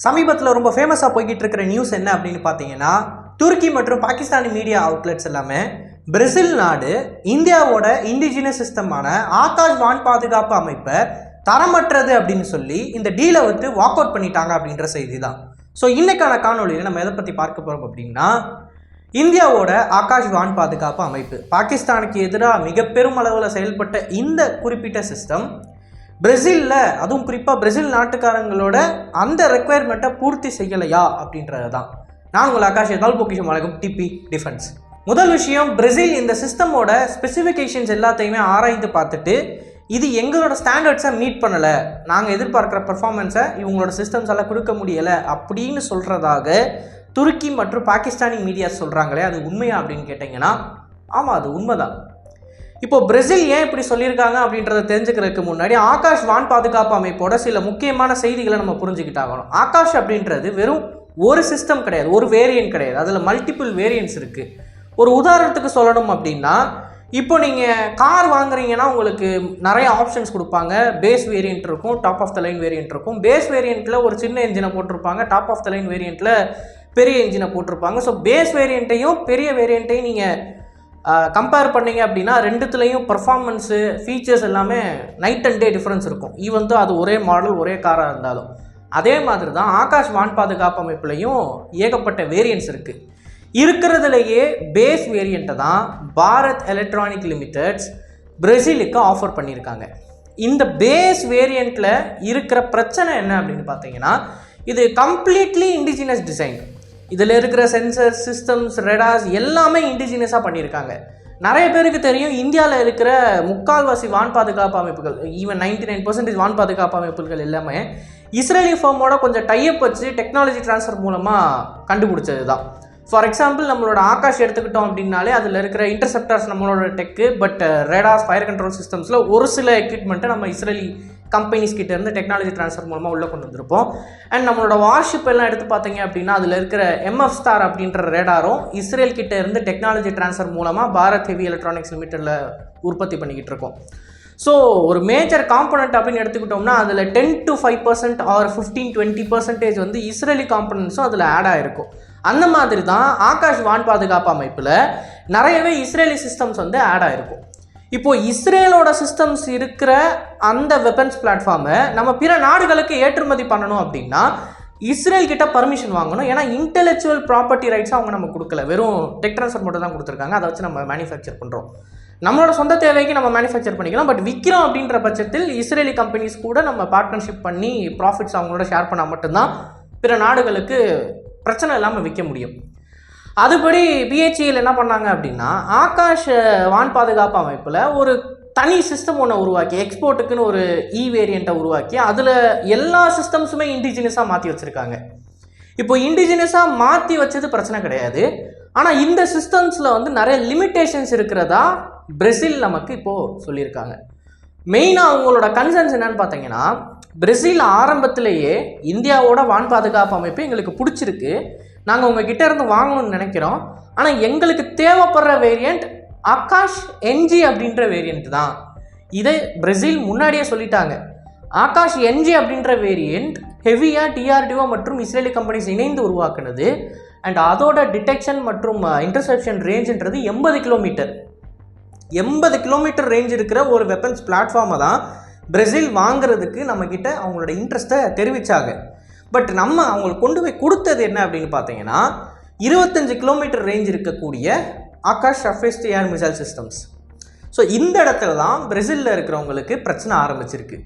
சமீபத்தில் ரொம்ப ஃபேமஸாக போய்கிட்டு இருக்கிற நியூஸ் என்ன அப்படின்னு பார்த்தீங்கன்னா, துருக்கி மற்றும் பாகிஸ்தானி மீடியா அவுட்லெட்ஸ் எல்லாமே பிரேசில் நாடு இந்தியாவோட இண்டிஜினஸ் சிஸ்டமான ஆகாஷ் வான் பாதுகாப்பு அமைப்பை தரமற்றது அப்படின்னு சொல்லி இந்த டீலை வந்து வாக் அவுட் பண்ணிட்டாங்க அப்படின்ற செய்தி தான். ஸோ இன்னைக்கான காணொலியில் நம்ம எதை பற்றி பார்க்க போகிறோம் அப்படின்னா, இந்தியாவோட ஆகாஷ் வான் பாதுகாப்பு அமைப்பு பாகிஸ்தானுக்கு எதிராக மிக பெரும் அளவில் செயல்பட்ட இந்த குறிப்பிட்ட சிஸ்டம் பிரேசிலில், அதுவும் குறிப்பாக பிரேசில் நாட்டுக்காரங்களோட அந்த ரெக்குயர்மெண்ட்டை பூர்த்தி செய்யலையா அப்படின்றது தான். நான் உங்கள் ஆகாஷ் எதால் பொக்கிஷம் வழங்கும் டிபி டிஃபென்ஸ். முதல் விஷயம், பிரேசில் இந்த சிஸ்டமோட ஸ்பெசிஃபிகேஷன்ஸ் எல்லாத்தையுமே ஆராய்ந்து பார்த்துட்டு இது எங்களோட ஸ்டாண்டர்ட்ஸை மீட் பண்ணலை, நாங்கள் எதிர்பார்க்குற பர்ஃபார்மன்ஸை இவங்களோட சிஸ்டம்ஸ் எல்லாம் கொடுக்க முடியலை அப்படின்னு சொல்கிறதாக துருக்கி மற்றும் பாகிஸ்தானி மீடியாஸ் சொல்கிறாங்களே, அது உண்மையா அப்படின்னு கேட்டிங்கன்னா ஆமாம், அது உண்மைதான். இப்போ பிரேசில் ஏன் இப்படி சொல்லியிருக்காங்க அப்படின்றத தெரிஞ்சுக்கிறதுக்கு முன்னாடி ஆகாஷ் வான் பாதுகாப்பு அமைப்போட சில முக்கியமான செய்திகளை நம்ம புரிஞ்சுக்கிட்டாகணும். ஆகாஷ் அப்படின்றது வெறும் ஒரு சிஸ்டம் கிடையாது, ஒரு வேரியன்ட் கிடையாது, அதில் மல்டிபிள் வேரியன்ட்ஸ் இருக்குது. ஒரு உதாரணத்துக்கு சொல்லணும் அப்படின்னா, இப்போ நீங்கள் கார் வாங்குறீங்கன்னா உங்களுக்கு நிறைய ஆப்ஷன்ஸ் கொடுப்பாங்க. பேஸ் வேரியன்ட் இருக்கும், top of the line variant இருக்கும். பேஸ் வேரியண்ட்டில் ஒரு சின்ன இன்ஜினை போட்டிருப்பாங்க, டாப் ஆஃப் த லைன் வேரியண்ட்டில் பெரிய இன்ஜினை போட்டிருப்பாங்க. ஸோ பேஸ் வேரியண்ட்டையும் பெரிய வேரியண்ட்டையும் நீங்கள் கம்பேர் பண்ணிங்க அப்படின்னா ரெண்டுத்துலேயும் பர்ஃபார்மன்ஸு ஃபீச்சர்ஸ் எல்லாமே நைட் அண்ட் டே டிஃப்ரென்ஸ் இருக்கும். ஈவன் தான் அது ஒரே மாடல் ஒரே காராக இருந்தாலும். அதே மாதிரி தான் ஆகாஷ் வான் பாதுகாப்பு அமைப்புலையும் ஏகப்பட்ட வேரியன்ட்ஸ் இருக்குது. இருக்கிறதுலையே பேஸ் வேரியண்ட்டை தான் பாரத் எலக்ட்ரானிக் லிமிடெட்ஸ் பிரேசிலுக்கு ஆஃபர் பண்ணியிருக்காங்க. இந்த பேஸ் வேரியண்ட்டில் இருக்கிற பிரச்சனை என்ன அப்படின்னு பார்த்தீங்கன்னா, இது கம்ப்ளீட்லி இண்டிஜினஸ் டிசைன். இதில் இருக்கிற சென்சர் சிஸ்டம்ஸ், ரெடார்ஸ் எல்லாமே இண்டிஜினியஸாக பண்ணியிருக்காங்க. நிறைய பேருக்கு தெரியும், இந்தியாவில் இருக்கிற முக்கால்வாசி வான் பாதுகாப்பு அமைப்புகள், ஈவன் 99% வான் பாதுகாப்பு அமைப்புகள் எல்லாமே இஸ்ரேலி ஃபார்மோட கொஞ்சம் டைப் வச்சு டெக்னாலஜி ட்ரான்ஸ்ஃபர் மூலமாக கண்டுபிடிச்சது தான். ஃபார் எக்ஸாம்பிள், நம்மளோட ஆகாஷ் எடுத்துக்கிட்டோம் அப்படின்னாலே அதில் இருக்கிற இன்டர்செப்டர்ஸ் நம்மளோட tech, but radars, fire control சிஸ்டம்ஸில் ஒரு சில எக்யூப்மெண்ட்டை நம்ம இஸ்ரேலி கம்பெனிஸ் கிட்ட இருந்து டெக்னாலஜி ட்ரான்ஸ்ஃபர் மூலமாக உள்ளே கொண்டு வந்திருப்போம். அண்ட் நம்மளோட வார்ஷிப் எல்லாம் எடுத்து பார்த்தீங்க அப்படின்னா அதில் இருக்கிற MF ஸ்டார் அப்படின்ற ரேடாரும் இஸ்ரேல் கிட்ட இருந்து டெக்னாலஜி ட்ரான்ஸ்ஃபர் மூலமாக பாரத் ஹெவி எலக்ட்ரானிக்ஸ் லிமிட்டடில் உற்பத்தி பண்ணிக்கிட்டு இருக்கோம். ஸோ ஒரு மேஜர் காம்பனண்ட் அப்படின்னு எடுத்துக்கிட்டோம்னா அதில் 10 to 5% ஆர் 15-20% வந்து இஸ்ரேலி காம்பனன்ட்ஸும் அதில் ஆட் ஆகிருக்கும். அந்த மாதிரி தான் ஆகாஷ் வான் பாதுகாப்பு அமைப்பில் நிறையவே இஸ்ரேலி சிஸ்டம்ஸ் வந்து ஆட் ஆகிருக்கும். இப்போது இஸ்ரேலோட சிஸ்டம்ஸ் இருக்கிற அந்த வெப்பன்ஸ் பிளாட்ஃபார்மை நம்ம பிற நாடுகளுக்கு ஏற்றுமதி பண்ணணும் அப்படின்னா இஸ்ரேல் கிட்ட பர்மிஷன் வாங்கணும். ஏன்னா இன்டெலெக்சுவல் ப்ராப்பர்ட்டி ரைட்ஸ் அவங்க நம்ம கொடுக்கல, வெறும் டெக் ட்ரான்ஸ்ஃபர் மட்டும் தான் கொடுத்துருக்காங்க. அதை வச்சு நம்ம மேனுஃபேக்சர் பண்ணுறோம். நம்மளோட சொந்த தேவைக்கு நம்ம மேனுஃபேக்சர் பண்ணிக்கலாம். பட் விற்கிறோம் அப்படின்ற பட்சத்தில் இஸ்ரேலி கம்பெனிஸ் கூட நம்ம பார்ட்னர்ஷிப் பண்ணி ப்ராஃபிட்ஸ் அவங்களோட ஷேர் பண்ணால் மட்டும்தான் பிற நாடுகளுக்கு பிரச்சனை இல்லாமல் விற்க முடியும். அதுபடி BHEL என்ன பண்ணாங்க அப்படின்னா, ஆகாஷ் வான் பாதுகாப்பு அமைப்பில் ஒரு தனி சிஸ்டம் ஒன்று உருவாக்கி, எக்ஸ்போர்ட்டுக்குன்னு ஒரு வேரியண்ட்டை உருவாக்கி அதில் எல்லா சிஸ்டம்ஸுமே இண்டிஜினியஸாக மாற்றி வச்சுருக்காங்க. இப்போ இண்டிஜினியஸாக மாற்றி வச்சது பிரச்சனை கிடையாது. ஆனால் இந்த சிஸ்டம்ஸில் வந்து நிறைய லிமிட்டேஷன்ஸ் இருக்கிறதா பிரேசில் நமக்கு இப்போது சொல்லியிருக்காங்க. மெயினாக அவங்களோட கன்சர்ன்ஸ் என்னன்னு பார்த்தீங்கன்னா, பிரேசில் ஆரம்பத்திலேயே இந்தியாவோட வான் பாதுகாப்பு அமைப்பு எங்களுக்கு பிடிச்சிருக்கு, நாங்கள் உங்ககிட்ட இருந்து வாங்கணும்னு நினைக்கிறோம், ஆனால் எங்களுக்கு தேவைப்படுற வேரியண்ட் ஆகாஷ் NG அப்படின்ற வேரியண்ட் தான். இதை பிரேசில் முன்னாடியே சொல்லிட்டாங்க. ஆகாஷ் NG அப்படின்ற வேரியண்ட் ஹெவியாக DRDO மற்றும் இஸ்ரேலி கம்பெனிஸ் இணைந்து உருவாக்குனது. அண்ட் அதோட டிடெக்ஷன் மற்றும் இன்டர்செப்ஷன் ரேஞ்சுன்றது 80 கிலோமீட்டர். 80 கிலோமீட்டர் ரேஞ்ச் இருக்கிற ஒரு வெப்பன்ஸ் பிளாட்ஃபார்மை தான் பிரேசில் வாங்குறதுக்கு நம்மக்கிட்ட அவங்களோட இன்ட்ரெஸ்ட்டை தெரிவித்தாங்க. பட் நம்ம அவங்களுக்கு கொண்டு போய் கொடுத்தது என்ன அப்படின்னு பார்த்தீங்கன்னா, 25 கிலோமீட்டர் ரேஞ்ச் இருக்கக்கூடிய Akash surface to air missile systems. So இந்த இடத்துல தான் பிரேசிலில் இருக்கிறவங்களுக்கு பிரச்சனை ஆரம்பிச்சிருக்கு.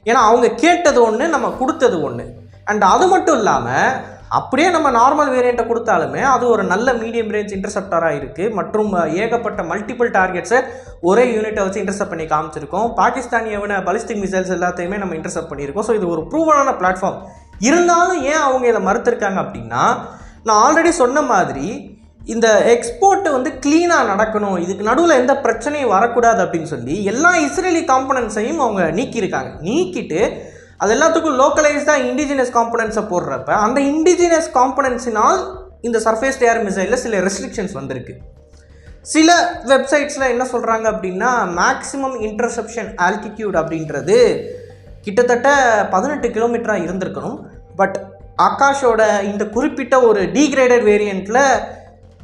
ஏன்னா அவங்க கேட்டது ஒன்று, நம்ம கொடுத்தது ஒன்று. அண்ட் அது மட்டும் இல்லாமல் அப்படியே நம்ம நார்மல் வேரியண்ட்டை கொடுத்தாலுமே அது ஒரு நல்ல மீடியம் ரேஞ்ச் இன்டர்செப்டராக இருக்குது மற்றும் ஏகப்பட்ட மல்டிபிள் டார்கெட்ஸை ஒரே யூனிட்டை வச்சு இன்டர்செப்ட் பண்ணி காமிச்சிருக்கோம். பாகிஸ்தானியவன பலிஸ்டிக் மிசைல்ஸ் எல்லாத்தையுமே நம்ம இன்டர்செப்ட் பண்ணியிருக்கோம். ஸோ இது ஒரு ப்ரூவனான பிளாட்ஃபார்ம். இருந்தாலும் ஏன் அவங்க இதை மறுத்திருக்காங்க அப்படின்னா, நான் ஆல்ரெடி சொன்ன மாதிரி இந்த எக்ஸ்போர்ட் வந்து க்ளீனாக நடக்கணும், இதுக்கு நடுவில் எந்த பிரச்சனையும் வரக்கூடாது அப்படின்னு சொல்லி எல்லா இஸ்ரேலி காம்பனன்ட்ஸையும் அவங்க நீக்கியிருக்காங்க. நீக்கிட்டு அது எல்லாத்துக்கும் லோக்கலைஸ்டாக இண்டிஜினஸ் காம்பனன்ட்ஸை போடுறப்ப அந்த இண்டிஜினஸ் காம்பனன்ட்ஸினால் இந்த சர்ஃபேஸ் டு ஏர் மிசைலில் சில ரெஸ்ட்ரிக்ஷன்ஸ் வந்திருக்கு. சில வெப்சைட்ஸில் என்ன சொல்கிறாங்க அப்படின்னா, மேக்ஸிமம் இன்டர்செப்ஷன் ஆல்டிடியூட் அப்படின்றது கிட்டத்தட்ட 18 கிலோமீட்டராக இருந்திருக்கணும். பட் ஆகாஷோட இந்த குறிப்பிட்ட ஒரு டீக்ரேடட் வேரியண்ட்டில்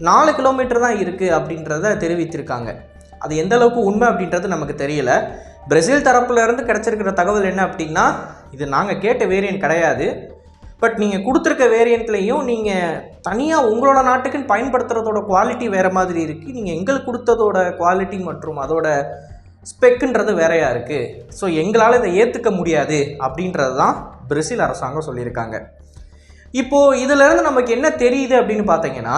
4 கிலோமீட்டர் தான் இருக்குது அப்படின்றத தெரிவித்திருக்காங்க. அது எந்த அளவுக்கு உண்மை அப்படின்றது நமக்கு தெரியல. பிரேசில் தரப்புலேருந்து கிடச்சிருக்கிற தகவல் என்ன அப்படின்னா, இது நாங்கள் கேட்ட வேரியன்ட் கிடையாது, பட் நீங்கள் கொடுத்துருக்க வேரியண்ட்லேயும் நீங்கள் தனியாக உங்களோட நாட்டுக்குன்னு பயன்படுத்துகிறதோட குவாலிட்டி வேறு மாதிரி இருக்குது, நீங்கள் எங்களுக்கு கொடுத்ததோட குவாலிட்டி மற்றும் அதோட ஸ்பெக்குன்றது வேறையாக இருக்குது, ஸோ எங்களால் இதை ஏற்றுக்க முடியாது அப்படின்றது தான் பிரேசில் அரசாங்கம் சொல்லியிருக்காங்க. இப்போது இதிலேருந்து நமக்கு என்ன தெரியுது அப்படின்னு பார்த்தீங்கன்னா,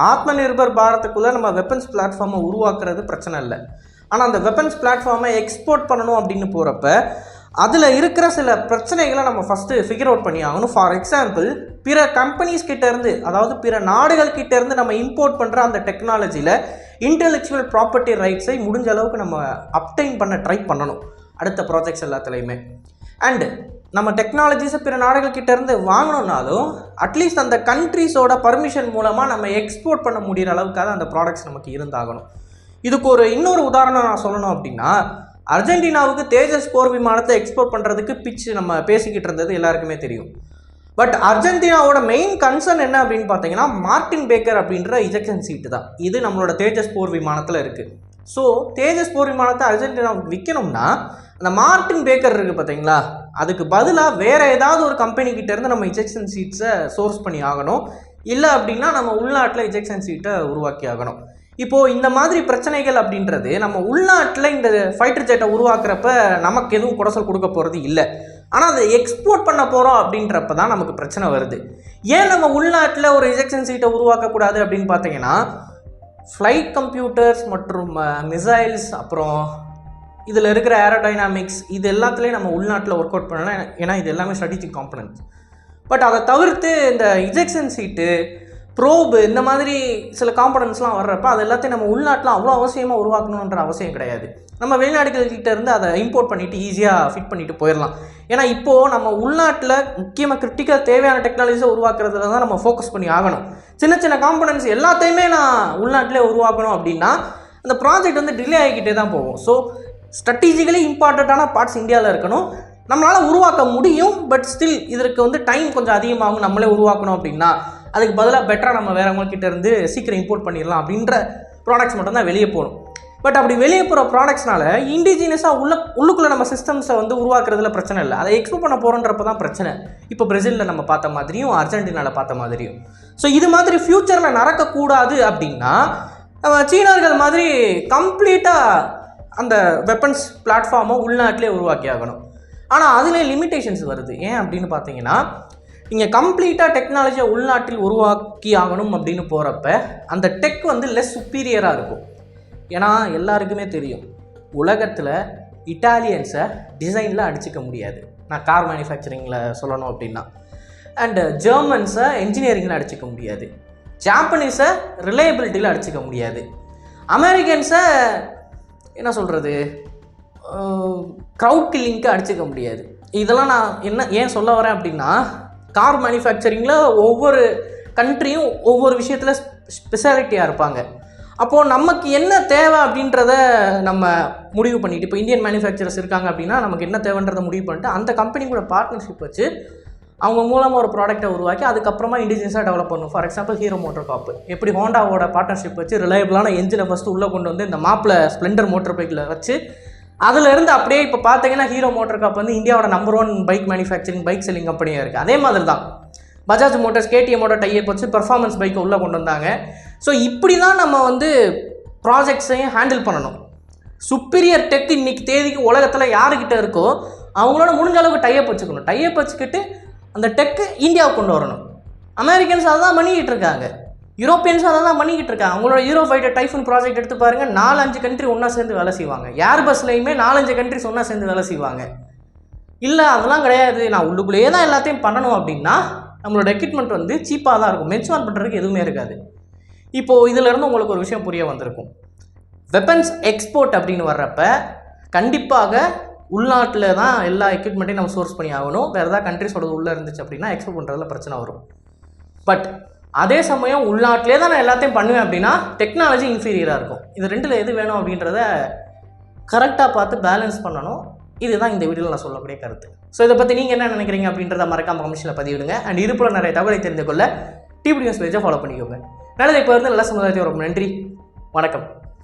ஆத்ம நிர்பர் பாரத்துக்குள்ளே நம்ம வெப்பன்ஸ் பிளாட்ஃபார்மை உருவாக்குறது பிரச்சனை இல்லை. ஆனால் அந்த வெப்பன்ஸ் பிளாட்ஃபார்மை எக்ஸ்போர்ட் பண்ணணும் அப்படின்னு போகிறப்ப அதில் இருக்கிற சில பிரச்சனைகளை நம்ம ஃபஸ்ட்டு ஃபிகர் அவுட் பண்ணி ஆகணும். ஃபார் எக்ஸாம்பிள், பிற கம்பெனிஸ் கிட்டேருந்து, அதாவது பிற நாடுகள் கிட்டேருந்து நம்ம இம்போர்ட் பண்ணுற அந்த டெக்னாலஜியில் இன்டெலெக்சுவல் ப்ராப்பர்ட்டி ரைட்ஸை முடிஞ்ச அளவுக்கு நம்ம அப்டைன் பண்ண ட்ரை பண்ணணும் அடுத்த ப்ராஜெக்ட்ஸ் எல்லாத்துலேயுமே. அண்டு நம்ம டெக்னாலஜிஸை பிற நாடுகள் கிட்டேருந்து வாங்கணுன்னாலும் அட்லீஸ்ட் அந்த கண்ட்ரிஸோட பர்மிஷன் மூலமாக நம்ம எக்ஸ்போர்ட் பண்ண முடிகிற அளவுக்காக அந்த ப்ராடக்ட்ஸ் நமக்கு இருந்தாகணும். இதுக்கு இன்னொரு உதாரணம் நான் சொல்லணும் அப்படின்னா, அர்ஜென்டினாவுக்கு தேஜஸ் போர் விமானத்தை எக்ஸ்போர்ட் பண்ணுறதுக்கு பிச்சு நம்ம பேசிக்கிட்டு இருந்தது எல்லாருக்குமே தெரியும். பட் அர்ஜென்டினாவோட மெயின் கன்சர்ன் என்ன அப்படின்னு பார்த்தீங்கன்னா, மார்டின் பேக்கர் அப்படின்ற இஜெக்ஷன் சீட்டு தான். இது நம்மளோட தேஜஸ் போர் விமானத்தில் இருக்குது. ஸோ தேஜஸ் போர் விமானத்தை அர்ஜென்டினாவுக்கு விற்கணும்னா அந்த மார்டின் பேக்கர் இருக்குது பார்த்தீங்களா, அதுக்கு பதிலாக வேறு ஏதாவது ஒரு கம்பெனிக்கிட்டேருந்து நம்ம இஜெக்ஷன் சீட்ஸை சோர்ஸ் பண்ணி ஆகணும். இல்லை அப்படின்னா நம்ம உள்நாட்டில் இஜெக்ஷன் சீட்டை உருவாக்கி ஆகணும். இப்போது இந்த மாதிரி பிரச்சனைகள் அப்படின்றது நம்ம உள்நாட்டில் இந்த ஃபைட்டர் ஜெட்டை உருவாக்குறப்ப நமக்கு எதுவும் குறைச்சல் கொடுக்க போகிறது இல்லை. ஆனால் அதை எக்ஸ்போர்ட் பண்ண போகிறோம் அப்படின்றப்ப தான் நமக்கு பிரச்சனை வருது. ஏன் நம்ம உள்நாட்டில் ஒரு இஜெக்ஷன் சீட்டை உருவாக்கக்கூடாது அப்படின்னு பார்த்தீங்கன்னா, ஃப்ளைட் கம்ப்யூட்டர்ஸ் மற்றும் மிசைல்ஸ், அப்புறம் இதில் இருக்கிற ஏரோடைனாமிக்ஸ், இது எல்லாத்துலேயும் நம்ம உள்நாட்டில் ஒர்க் அவுட் பண்ணலாம். ஏன்னா இது எல்லாமே ஸ்ட்ராட்டஜிக் காம்பனன்ட்ஸ். பட் அதை தவிர்த்து இந்த இஜெக்ஷன் சீட்டு, ப்ரோபு, இந்த மாதிரி சில காம்பனன்ட்ஸ்லாம் வர்றப்ப அது எல்லாத்தையும் நம்ம உள்நாட்டில் அவ்வளோ அவசியமாக உருவாக்கணுன்ற அவசியம் கிடையாது. நம்ம வெளிநாடுகள்கிட்ட இருந்து அதை இம்போர்ட் பண்ணிவிட்டு ஈஸியாக ஃபிட் பண்ணிவிட்டு போயிடலாம். ஏன்னா இப்போது நம்ம உள்நாட்டில் முக்கியமாக கிரிட்டிக்கல் தேவையான டெக்னாலஜிஸை உருவாக்குறதுல தான் நம்ம ஃபோக்கஸ் பண்ணி ஆகணும். சின்ன சின்ன காம்பனன்ட்ஸ் எல்லாத்தையுமே நான் உள்நாட்டிலே உருவாக்கணும் அப்படின்னா அந்த ப்ராஜெக்ட் வந்து டிலே ஆகிக்கிட்டே தான் போகும். ஸோ ஸ்ட்ராட்டஜிக்கலி இம்பார்ட்டண்ட்டான பார்ட்ஸ் இந்தியாவில் இருக்கணும். நம்மளால் உருவாக்க முடியும், பட் ஸ்டில் இதற்கு வந்து டைம் கொஞ்சம் அதிகமாகும். நம்மளே உருவாக்கணும் அப்படின்னா அதுக்கு பதிலாக பெட்டராக நம்ம வேறவங்கக்கிட்ட இருந்து சீக்கிரம் இம்போர்ட் பண்ணிடலாம் அப்படின்ற ப்ராடக்ட்ஸ் மட்டும்தான் வெளியே போகணும். பட் அப்படி வெளியே போகிற ப்ராடக்ட்ஸ்னால இண்டிஜினியஸாக உள்ளுக்குள்ளே நம்ம சிஸ்டம்ஸை வந்து உருவாக்குறதுல பிரச்சனை இல்லை, அதை எக்ஸ்போர்ட் பண்ண போகிறோன்றப்ப தான் பிரச்சனை. இப்போ பிரேசிலில் நம்ம பார்த்த மாதிரியும் அர்ஜென்டினாவில் பார்த்த மாதிரியும். ஸோ இது மாதிரி ஃப்யூச்சரில் நடக்கக்கூடாது அப்படின்னா நம்ம சீனர்கள் மாதிரி கம்ப்ளீட்டாக அந்த வெப்பன்ஸ் பிளாட்ஃபார்மை உள்நாட்டிலே உருவாக்கி ஆகணும். ஆனால் அதிலே லிமிட்டேஷன்ஸ் வருது. ஏன் அப்படின்னு பார்த்தீங்கன்னா, நீங்கள் கம்ப்ளீட்டாக டெக்னாலஜியை உள்நாட்டில் உருவாக்கி ஆகணும் அப்படின்னு போகிறப்ப அந்த டெக் வந்து லெஸ் சுப்பீரியராக இருக்கும். ஏன்னா எல்லாருக்குமே தெரியும், உலகத்தில் இட்டாலியன்ஸை டிசைனில் அடிச்சிக்க முடியாது, நான் கார் மேனுஃபேக்சரிங்கில் சொல்லணும் அப்படின்னா. அண்டு ஜெர்மன்ஸை என்ஜினியரிங்கில் அடிச்சிக்க முடியாது, ஜாப்பனீஸை ரிலையபிலிட்டியில் அடிச்சிக்க முடியாது, அமெரிக்கன்ஸை என்ன சொல்கிறது க்ரௌட் கில்லிங்க்கு அடிச்சிக்க முடியாது. இதெல்லாம் நான் ஏன் சொல்ல வரேன் அப்படின்னா, கார் மேனுஃபேக்சரிங்கில் ஒவ்வொரு கண்ட்ரியும் ஒவ்வொரு விஷயத்தில் ஸ்பெஷாலிட்டியாக இருப்பாங்க. அப்போது நமக்கு என்ன தேவை அப்படின்றத நம்ம முடிவு பண்ணிவிட்டு, இப்போ இந்தியன் மேனுஃபேக்சரர்ஸ் இருக்காங்க அப்படின்னா நமக்கு என்ன தேவைன்றதை முடிவு பண்ணிட்டு அந்த கம்பெனி கூட பார்ட்னர்ஷிப் வச்சு அவங்க மூலமாக ஒரு ப்ராடக்ட்டை உருவாக்கி அதுக்கப்புறமா இண்டிஜினியஸாக டெவலப் பண்ணும். ஃபார் எக்ஸாம்பிள் ஹீரோ மோட்டர் காப்பு எப்படி ஹோண்டாவோட பார்ட்னர்ஷிப் வச்சு ரிலையபிளான என்ஜினை ஃபஸ்ட்டு உள்ளே கொண்டு வந்து இந்த மாப்பில் ஸ்ப்ளெண்டர் மோட்டர் பைக்கில் வச்சு அதிலேருந்து அப்படியே இப்போ பார்த்தீங்கன்னா ஹீரோ மோட்டர் காப் வந்து இந்தியாவோட number 1 bike manufacturing bike selling கம்பெனியாக இருக்குது. அதே மாதிரி தான் பஜாஜ் மோட்டர்ஸ் கேடிஎம்மோட டைப் வச்சு பெர்ஃபார்மன்ஸ் பைக்கை உள்ளே கொண்டு வந்தாங்க. ஸோ இப்படி தான் நம்ம வந்து ப்ராஜெக்ட்ஸையும் ஹேண்டில் பண்ணணும். சுப்பீரியர் டெக் இன்னைக்கு தேதிக்கு உலகத்தில் யாருக்கிட்ட இருக்கோ அவங்களோட முடிஞ்ச அளவுக்கு டைப் வச்சுக்கணும். டைப் வச்சுக்கிட்டு அந்த டெக்கு இந்தியாவுக்கு கொண்டு வரணும். அமெரிக்கன்ஸ் அதை தான் பண்ணிக்கிட்டு இருக்காங்க, யூரோப்பியன்ஸ் அதை தான் பண்ணிக்கிட்டு இருக்காங்க. அவங்களோட யூரோ ஃபைட்டர் டைஃபன் ப்ராஜெக்ட் எடுத்து பாருங்கள், 4-5 கண்ட்ரி ஒன்றா சேர்ந்து வேலை செய்வாங்க. ஏர் பஸ்லையுமே 4-5 கண்ட்ரிஸ் ஒன்றா சேர்ந்து வேலை செய்வாங்க. இல்லை அதெல்லாம் கிடையாது, நான் உள்ளுக்குள்ளேயே தான் எல்லாத்தையும் பண்ணணும் அப்படின்னா நம்மளோட எக்யூப்மெண்ட் வந்து சீப்பாக தான் இருக்கும், மென்ஷன் பண்ணுறதுக்கு எதுவுமே இருக்காது. இப்போது இதிலேருந்து உங்களுக்கு ஒரு விஷயம் புரிய வந்திருக்கும். வெப்பன்ஸ் எக்ஸ்போர்ட் அப்படின்னு வர்றப்ப கண்டிப்பாக உள்நாட்டில் தான் எல்லா எக்யூப்மெண்ட்டையும் நம்ம சோர்ஸ் பண்ணி ஆகணும். வேறு ஏதாவது கண்ட்ரிஸோட உள்ளே இருந்துச்சு அப்படின்னா எக்ஸ்போர்ட் பண்ணுறதுல பிரச்சனை வரும். பட் அதே சமயம் உள்நாட்டிலே தான் நான் எல்லாத்தையும் பண்ணுவேன் அப்படின்னா டெக்னாலஜி இன்ஃபீரியராக இருக்கும். இது ரெண்டில் எது வேணும் அப்படின்றத கரெக்டாக பார்த்து பேலன்ஸ் பண்ணணும். இதுதான் இந்த வீடியோவில் நான் சொல்லக்கூடிய கருத்து. ஸோ இதை பற்றி நீங்கள் என்ன நினைக்கிறீங்க அப்படின்றத மறக்காம கமெண்ட்ஸில் பதிவிடுங்க. அண்ட் இருப்புல நிறைய தகவலை தெரிந்து கொள்ள டிவி நியூஸ் பேஜை ஃபாலோ பண்ணிக்கோங்க. நல்லது, இப்போ இருந்து நல்ல சமுதாயத்தை ரொம்ப நன்றி, வணக்கம்.